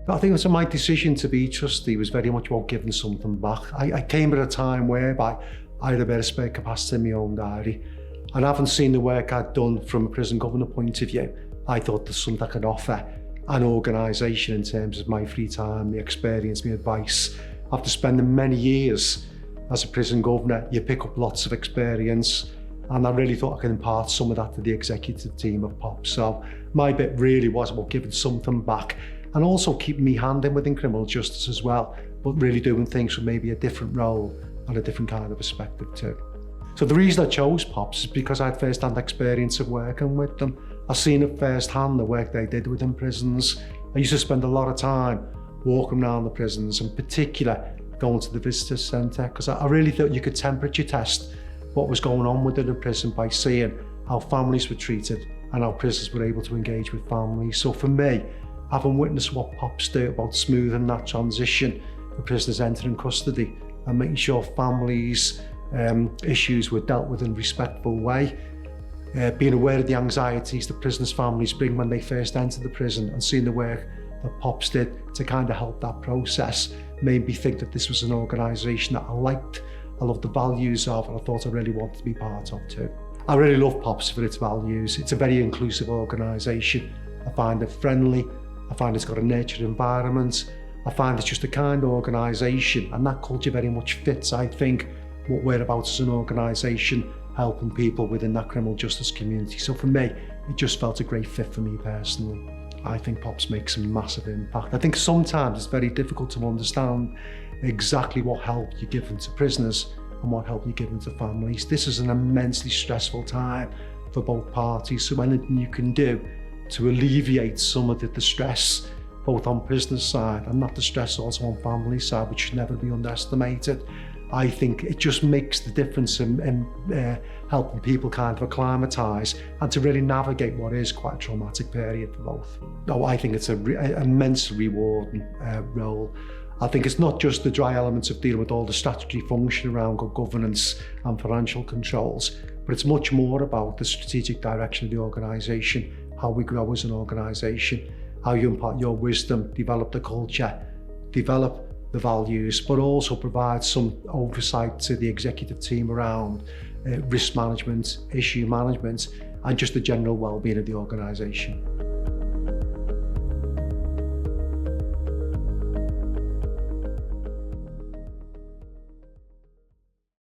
I think my decision to be trustee was very much about giving something back. I came at a time whereby I had a bit of spare capacity in my own diary, and having seen the work I'd done from a prison governor point of view, I thought there's something I could offer an organisation in terms of my free time, my experience, my advice. After spending many years as a prison governor, you pick up lots of experience, and I really thought I could impart some of that to the executive team of POP. So my bit really was about giving something back, and also keeping me hand in within criminal justice as well, but really doing things from maybe a different role and a different kind of perspective too. So the reason I chose POPs is because I had first-hand experience of working with them. I've seen it first-hand, the work they did within prisons. I used to spend a lot of time walking around the prisons, in particular going to the visitor centre, because I really thought you could temperature test what was going on within a prison by seeing how families were treated and how prisoners were able to engage with families. So for me, having witnessed what POPs do about smoothing that transition for prisoners entering custody and making sure families' issues were dealt with in a respectful way, being aware of the anxieties that prisoners' families bring when they first enter the prison, and seeing the work that POPs did to kind of help that process made me think that this was an organisation that I liked, I loved the values of, and I thought I really wanted to be part of too. I really love POPs for its values. It's a very inclusive organisation. I find it friendly, I find it's got a nurtured environment, I find it's just a kind organisation, and that culture very much fits, I think, what we're about as an organisation, helping people within that criminal justice community. So for me, it just felt a great fit for me personally. I think POPs make some massive impact. I think sometimes it's very difficult to understand exactly what help you're giving to prisoners and what help you're giving to families. This is an immensely stressful time for both parties, so anything you can do to alleviate some of the stress, both on prisoners' side and not the stress also on family side, which should never be underestimated. I think it just makes the difference in helping people kind of acclimatise and to really navigate what is quite a traumatic period for both. Oh, I think it's an immensely rewarding role. I think it's not just the dry elements of dealing with all the statutory function around good governance and financial controls, but it's much more about the strategic direction of the organisation, how we grow as an organisation, how you impart your wisdom, develop the culture, develop the values, but also provide some oversight to the executive team around risk management, issue management, and just the general well-being of the organisation.